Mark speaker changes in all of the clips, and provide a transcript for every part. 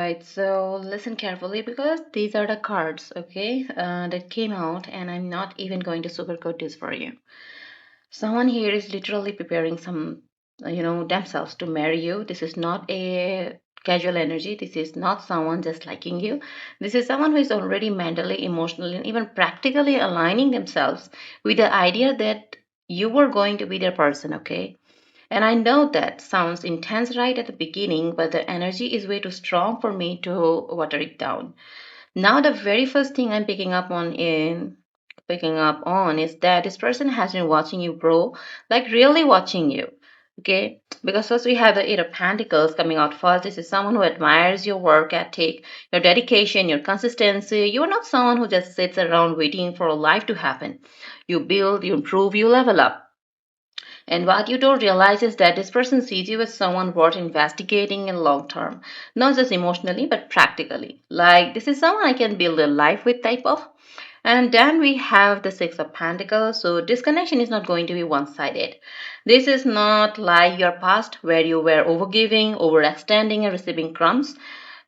Speaker 1: Alright, so listen carefully because these are the cards, okay, that came out, and I'm not even going to sugarcoat this for you. Someone here is literally preparing themselves to marry you. This is not a casual energy. This is not someone just liking you. This is someone who is already mentally, emotionally, and even practically aligning themselves with the idea that you were going to be their person, okay? And I know that sounds intense right at the beginning, but the energy is way too strong for me to water it down. Now the very first thing I'm picking up on is that this person has been watching you grow, like really watching you. Okay, because first we have the Eight of Pentacles coming out first. This is someone who admires your work ethic, your dedication, your consistency. You are not someone who just sits around waiting for life to happen. You build, you improve, you level up. And what you don't realize is that this person sees you as someone worth investigating in long term, not just emotionally, but practically. Like, this is someone I can build a life with, type of. And then we have the Six of Pentacles. So, this connection is not going to be one sided. This is not like your past where you were overgiving, overextending, and receiving crumbs.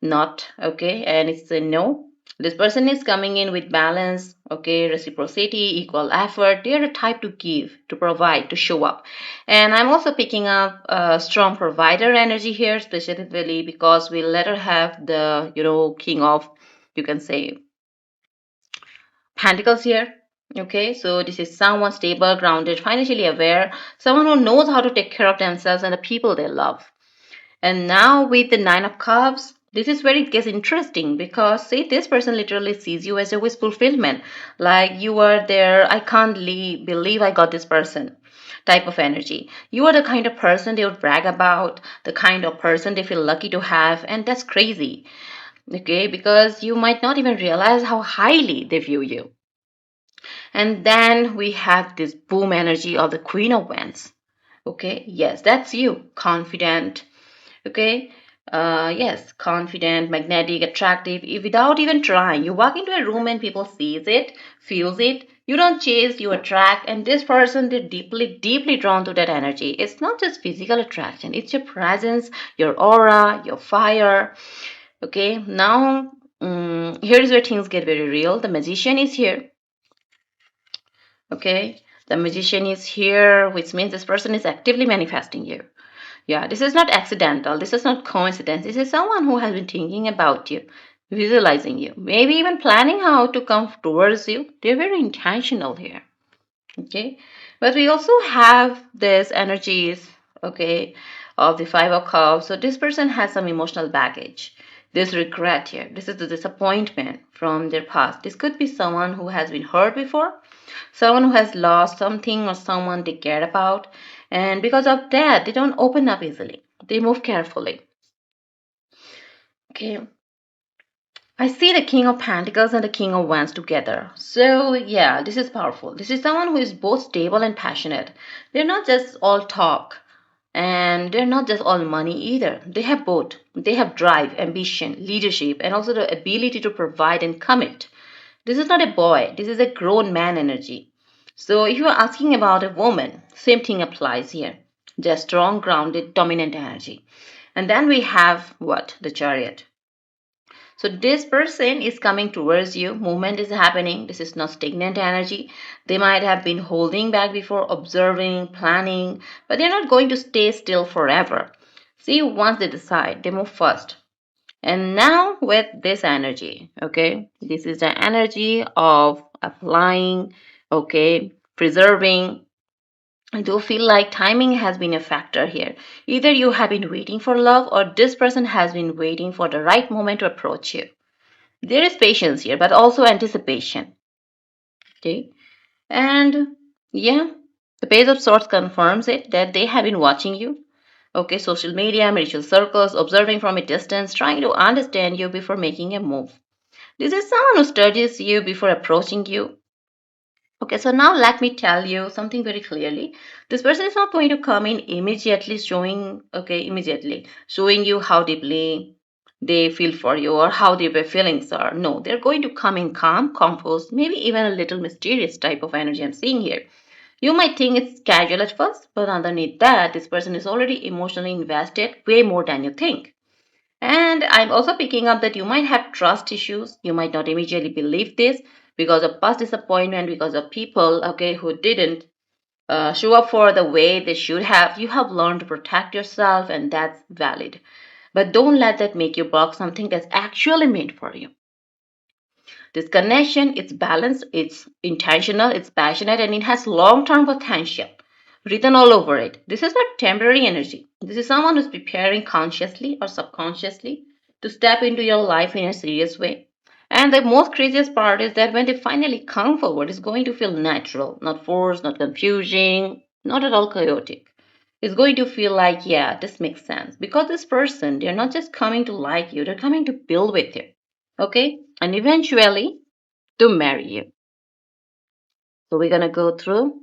Speaker 1: Not okay. And it's a no. This person is coming in with balance, okay, reciprocity, equal effort. They are the type to give, to provide, to show up. And I'm also picking up a strong provider energy here, specifically because we later have the, king of, you can say, pentacles here. Okay, so this is someone stable, grounded, financially aware, someone who knows how to take care of themselves and the people they love. And now with the Nine of Cups, this is where it gets interesting because see, this person literally sees you as a wish fulfillment. Like you are there, I can't believe I got this person type of energy. You are the kind of person they would brag about, the kind of person they feel lucky to have, and that's crazy. Okay, because you might not even realize how highly they view you. And then we have this boom energy of the Queen of Wands. Okay, yes, that's you, confident, okay, yes, confident, magnetic, attractive, without even trying. You walk into a room and people sees it, feels it. You don't chase, you attract. And this person, they're deeply drawn to that energy. It's not just physical attraction, it's your presence, your aura, your fire. Okay, now here's where things get very real. The magician is here. Okay, the magician is here, which means this person is actively manifesting you. Yeah, this is not accidental. This is not coincidence. This is someone who has been thinking about you, visualizing you, maybe even planning how to come towards you. They're very intentional here. Okay. But we also have this energies, okay, of the Five of Cups. So this person has some emotional baggage. This regret here. This is the disappointment from their past. This could be someone who has been hurt before, someone who has lost something or someone they care about. And because of that, they don't open up easily. They move carefully. Okay. I see the King of Pentacles and the King of Wands together. So, yeah, this is powerful. This is someone who is both stable and passionate. They're not just all talk and they're not just all money either. They have both. They have drive, ambition, leadership, and also the ability to provide and commit. This is not a boy, this is a grown man energy. So, if you're asking about a woman, same thing applies here. Just strong, grounded, dominant energy. And then we have what? The chariot. So this person is coming towards you. Movement is happening. This is not stagnant energy. They might have been holding back before, observing, planning, but they're not going to stay still forever. See, once they decide, they move first. And now with this energy, okay, this is the energy of applying, okay, preserving. I do feel like timing has been a factor here. Either you have been waiting for love or this person has been waiting for the right moment to approach you. There is patience here, but also anticipation. Okay. And yeah, the Page of Swords confirms it that they have been watching you. Okay, social media, marital circles, observing from a distance, trying to understand you before making a move. This is someone who studies you before approaching you. Okay, so now let me tell you something very clearly. This person is not going to come in immediately showing you how deeply they feel for you or how their feelings are. No, they're going to come in calm, composed, maybe even a little mysterious type of energy I'm seeing here. You might think it's casual at first, but underneath that, this person is already emotionally invested way more than you think. And I'm also picking up that you might have trust issues. You might not immediately believe this because of past disappointment, because of people, okay, who didn't show up for the way they should have. You have learned to protect yourself, and that's valid. But don't let that make you block something that's actually meant for you. This connection, it's balanced, it's intentional, it's passionate, and it has long term potential written all over it. This is not temporary energy. This is someone who's preparing consciously or subconsciously to step into your life in a serious way. And the most craziest part is that when they finally come forward, it's going to feel natural, not forced, not confusing, not at all chaotic. It's going to feel like, yeah, this makes sense. Because this person, they're not just coming to like you, they're coming to build with you. Okay? And eventually to marry you. So we're gonna go through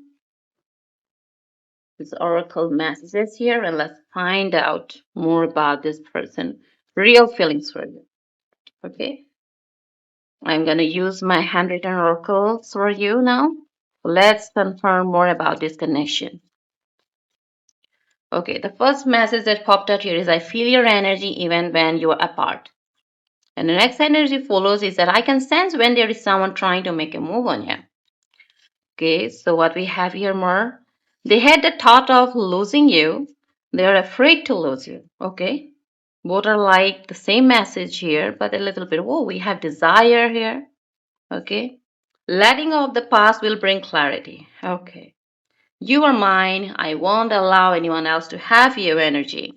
Speaker 1: these oracle messages here and let's find out more about this person. Real feelings for you. Okay? I'm gonna use my handwritten oracles for you now. Let's confirm more about this connection. Okay, the first message that popped out here is I feel your energy even when you are apart. And the next energy follows is that I can sense when there is someone trying to make a move on you. Okay, so what we have here more, they had the thought of losing you. They're afraid to lose you. Okay, both are like the same message here, but a little bit. Oh, we have desire here. Okay, letting go of the past will bring clarity. Okay, you are mine. I won't allow anyone else to have your energy.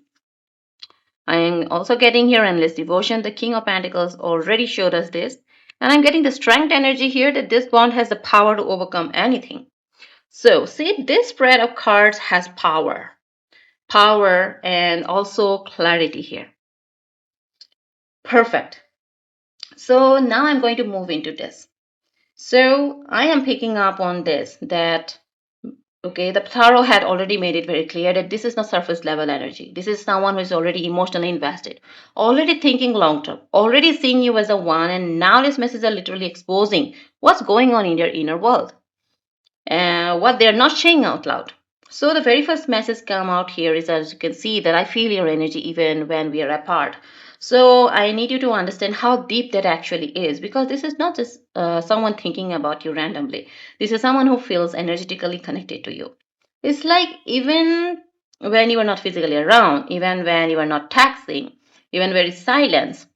Speaker 1: I'm also getting here endless devotion. The King of Pentacles already showed us this. And I'm getting the strength energy here that this bond has the power to overcome anything. So, see, this spread of cards has power and also clarity here. Perfect. So, now I'm going to move into this. So, I am picking up on this that, okay, the tarot had already made it very clear that this is not surface level energy. This is someone who is already emotionally invested, already thinking long term, already seeing you as a one, and now this message are literally exposing what's going on in their inner world. What they're not saying out loud. So the very first message come out here is, as you can see, that I feel your energy even when we are apart. So I need you to understand how deep that actually is, because this is not just someone thinking about you randomly. This is someone who feels energetically connected to you. It's like even when you are not physically around, even when you are not texting, even when it's silence,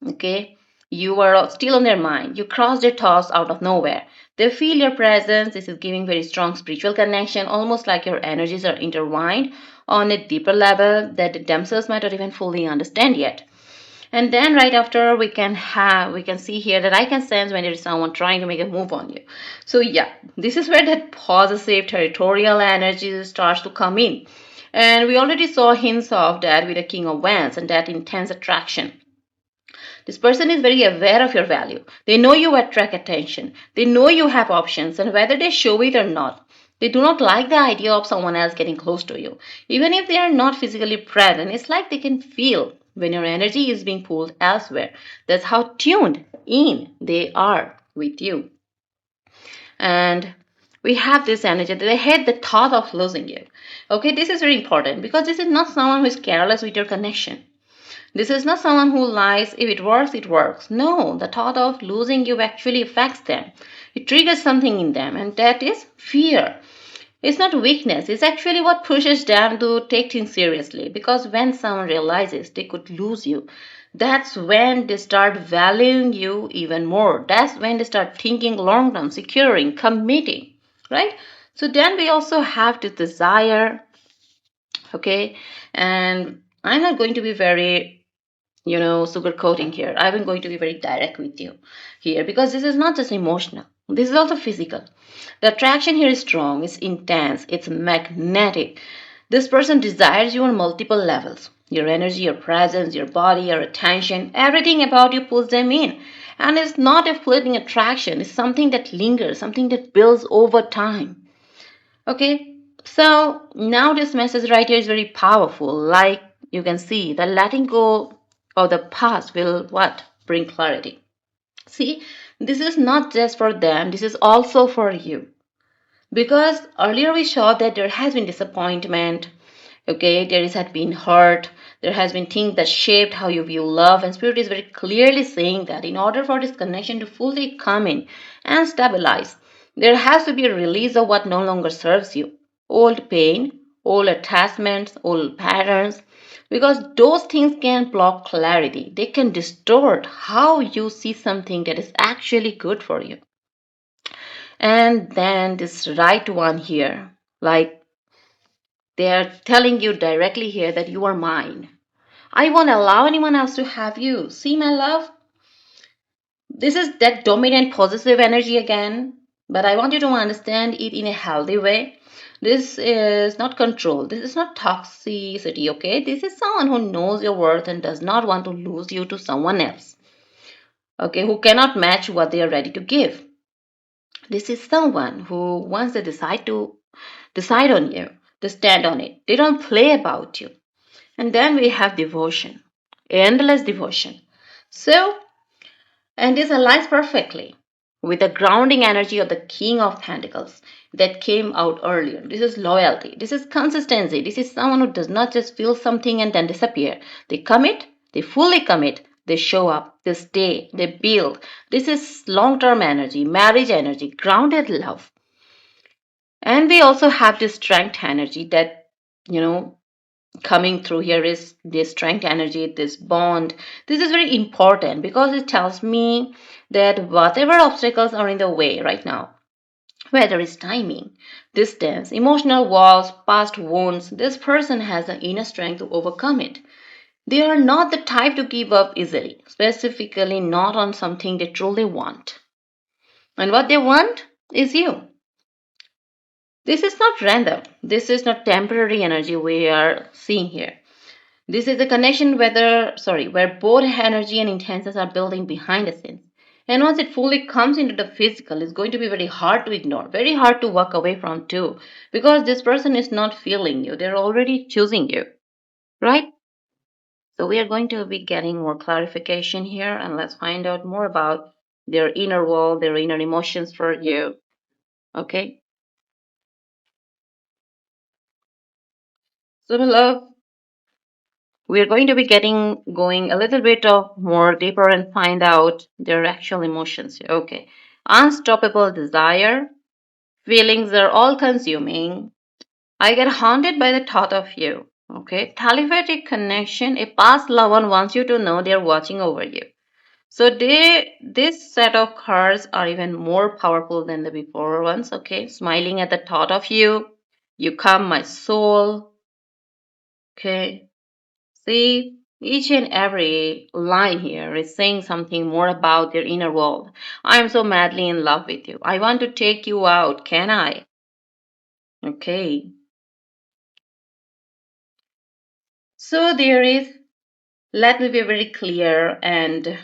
Speaker 1: okay, you are still on their mind. You cross their thoughts out of nowhere. They feel your presence. This is giving very strong spiritual connection, almost like your energies are intertwined on a deeper level that they themselves might not even fully understand yet. And then right after we can see here that I can sense when there is someone trying to make a move on you. So yeah, this is where that possessive territorial energy starts to come in. And we already saw hints of that with the King of Wands and that intense attraction. This person is very aware of your value. They know you attract attention. They know you have options, and whether they show it or not, they do not like the idea of someone else getting close to you. Even if they are not physically present, it's like they can feel when your energy is being pulled elsewhere. That's how tuned in they are with you. And we have this energy that they hate the thought of losing you. Okay, this is very important because this is not someone who is careless with your connection. This is not someone who lies, if it works, it works. No, the thought of losing you actually affects them. It triggers something in them, and that is fear. It's not weakness, it's actually what pushes them to take things seriously. Because when someone realizes they could lose you, that's when they start valuing you even more. That's when they start thinking long term, securing, committing, right? So then we also have this desire, okay? And I'm not going to be very sugarcoating here. I'm going to be very direct with you here because this is not just emotional. This is also physical. The attraction here is strong, it's intense, it's magnetic. This person desires you on multiple levels. Your energy, your presence, your body, your attention, everything about you pulls them in. And it's not a fleeting attraction, it's something that lingers, something that builds over time. Okay, so now this message right here is very powerful. Like you can see, that letting go of the past will what? Bring clarity. See, this is not just for them, this is also for you. Because earlier we saw that there has been disappointment Okay, there is had been hurt, there has been things that shaped how you view love, and spirit is very clearly saying that in order for this connection to fully come in and stabilize, there has to be a release of what no longer serves you. Old pain, old attachments, old patterns, because those things can block clarity. They can distort how you see something that is actually good for you. And then this right one here, like they are telling you directly here that you are mine. I won't allow anyone else to have you. See, my love? This is that dominant possessive energy again, but I want you to understand it in a healthy way. This is not control. This is not toxicity, okay? This is someone who knows your worth and does not want to lose you to someone else, okay? Who cannot match what they are ready to give. This is someone who, once they decide on you, they stand on it. They don't play about you. And then we have devotion, endless devotion. So, and this aligns perfectly with the grounding energy of the King of Pentacles that came out earlier. This is loyalty, this is consistency, this is someone who does not just feel something and then disappear. They commit, they fully commit, they show up, they stay, they build. This is long term energy, marriage energy, grounded love. And we also have this strength energy that, you know, coming through here is this strength energy, this bond. This is very important because it tells me that whatever obstacles are in the way right now, whether it's timing, distance, emotional walls, past wounds, this person has the inner strength to overcome it. They are not the type to give up easily, specifically not on something they truly want. And what they want is you. This is not random. This is not temporary energy we are seeing here. This is a connection where both energy and intentions are building behind the scenes. And once it fully comes into the physical, it's going to be very hard to ignore, very hard to walk away from too, because this person is not feeling you. They're already choosing you, right? So we are going to be getting more clarification here, and let's find out more about their inner world, their inner emotions for you. Okay? So, my love, we are going to be getting going a little bit of more deeper and find out their actual emotions. Okay. Unstoppable desire. Feelings are all consuming. I get haunted by the thought of you. Okay. Telepathic connection. A past loved one wants you to know they're watching over you. So this set of cards are even more powerful than the before ones. Okay. Smiling at the thought of you. You calm my soul. Okay. See, each and every line here is saying something more about their inner world. I am so madly in love with you. I want to take you out, can I? Okay. So there is, let me be very clear and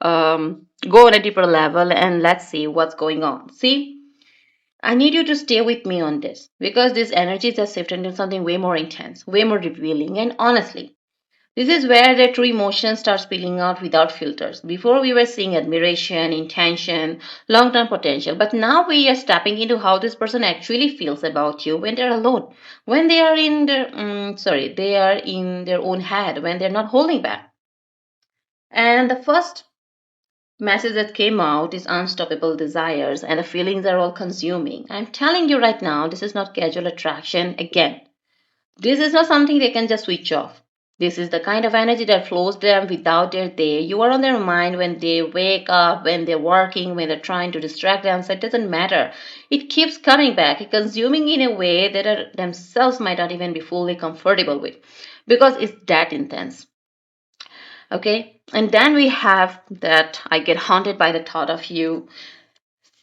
Speaker 1: go on a deeper level and let's see what's going on. See, I need you to stay with me on this because this energy has shifted into something way more intense, way more revealing, and honestly, this is where the true emotion starts spilling out without filters. Before we were seeing admiration, intention, long term potential, but now we are stepping into how this person actually feels about you when they're alone, when they are in they are in their own head, when they're not holding back. And the first message that came out is unstoppable desires, and the feelings are all consuming. I'm telling you right now, this is not casual attraction again. This is not something they can just switch off. This is the kind of energy that flows them without their day. You are on their mind when they wake up, when they're working, when they're trying to distract themselves. It doesn't matter. It keeps coming back, consuming in a way that themselves might not even be fully comfortable with because it's that intense. Okay? And then we have that I get haunted by the thought of you.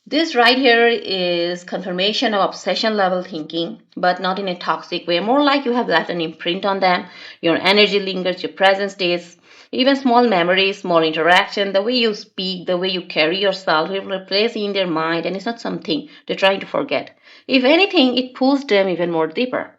Speaker 1: This right here is confirmation of obsession level thinking, but not in a toxic way. More like you have left an imprint on them. Your energy lingers, your presence stays. Even small memories, small interaction, the way you speak, the way you carry yourself will replace in their mind, and it's not something they're trying to forget. If anything, it pulls them even more deeper.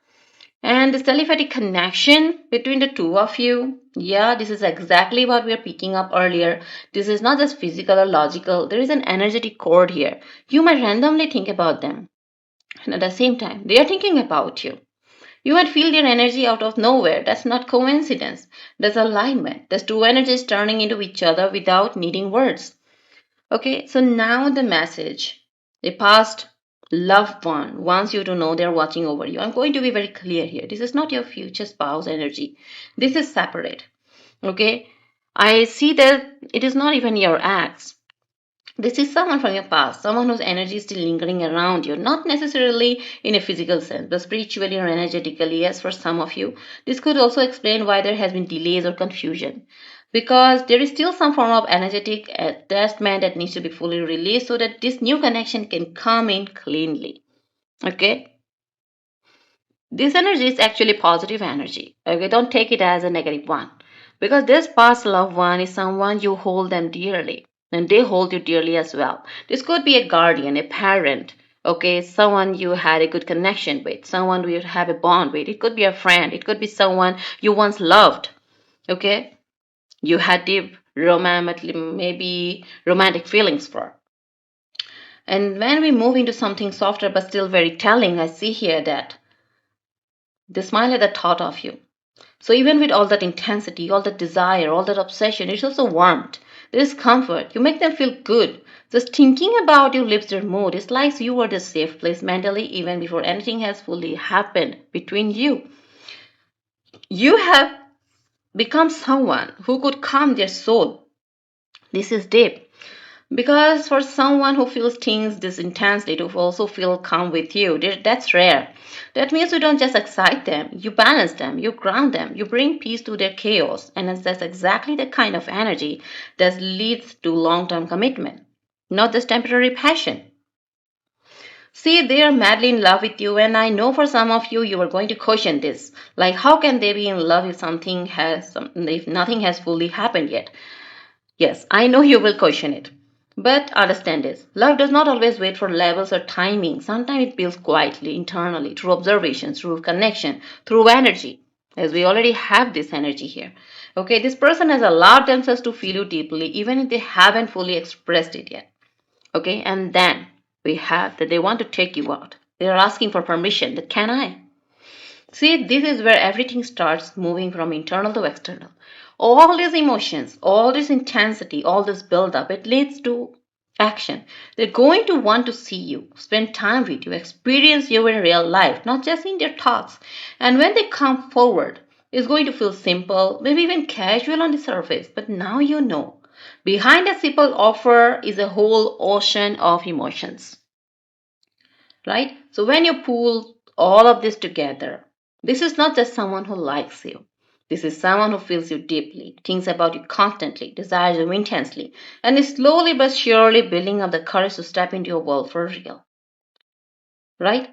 Speaker 1: And this telepathic connection between the two of you, yeah, this is exactly what we are picking up earlier. This is not just physical or logical, there is an energetic cord here. You might randomly think about them, and at the same time, they are thinking about you. You might feel their energy out of nowhere. That's not coincidence. That's alignment. That's two energies turning into each other without needing words. Okay, so now the message. The past loved one wants you to know they're watching over you. I'm going to be very clear here. This is not your future spouse energy. This is separate. Okay, I see that it is not even your ex. This is someone from your past, someone whose energy is still lingering around you, not necessarily in a physical sense, but spiritually or energetically. Yes, for some of you, this could also explain why there has been delays or confusion. Because there is still some form of energetic attachment that needs to be fully released so that this new connection can come in cleanly. Okay? This energy is actually positive energy. Okay, don't take it as a negative one. Because this past loved one is someone you hold them dearly. And they hold you dearly as well. This could be a guardian, a parent, okay, someone you had a good connection with, someone you have a bond with. It could be a friend, it could be someone you once loved. Okay? You had deep romantic, maybe romantic feelings for. And when we move into something softer but still very telling, I see here that they smile at the thought of you. So even with all that intensity, all that desire, all that obsession, it's also warmth. There is comfort. You make them feel good. Just thinking about you lifts their mood. It's like you were the safe place mentally even before anything has fully happened between you. You have become someone who could calm their soul. This is deep. Because for someone who feels things this intensely to also feel calm with you, that's rare. That means you don't just excite them, you balance them, you ground them, you bring peace to their chaos. And that's exactly the kind of energy that leads to long term commitment, not just temporary passion. See, they are madly in love with you, and I know for some of you, you are going to question this. Like, how can they be in love if nothing has fully happened yet? Yes, I know you will question it. But understand this love does not always wait for levels or timing. Sometimes it builds quietly, internally, through observation, through connection, through energy, as we already have this energy here. Okay, this person has allowed themselves to feel you deeply, even if they haven't fully expressed it yet. Okay, and then we have that they want to take you out. They are asking for permission that can I? See, this is where everything starts moving from internal to external. All these emotions, all this intensity, all this build-up, it leads to action. They're going to want to see you, spend time with you, experience you in real life, not just in their thoughts. And when they come forward, it's going to feel simple, maybe even casual on the surface, but now you know. Behind a simple offer is a whole ocean of emotions, right? So when you pull all of this together, this is not just someone who likes you. This is someone who feels you deeply, thinks about you constantly, desires you intensely, and is slowly but surely building up the courage to step into your world for real, right?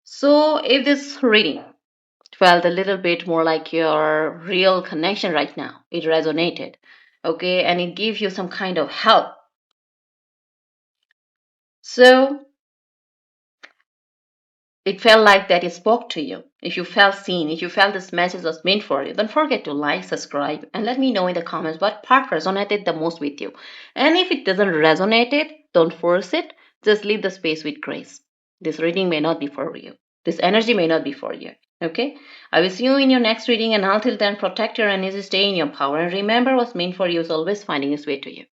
Speaker 1: So if this reading felt a little bit more like your real connection right now, it resonated, okay, and it gives you some kind of help. So it felt like that it spoke to you. If you felt seen, if you felt this message was meant for you, don't forget to like, subscribe, and let me know in the comments what part resonated the most with you. And if it doesn't resonate it, don't force it. Just leave the space with grace. This reading may not be for you. This energy may not be for you. Okay? I will see you in your next reading, and until then, protect your energy, stay in your power, and remember what's meant for you is always finding its way to you.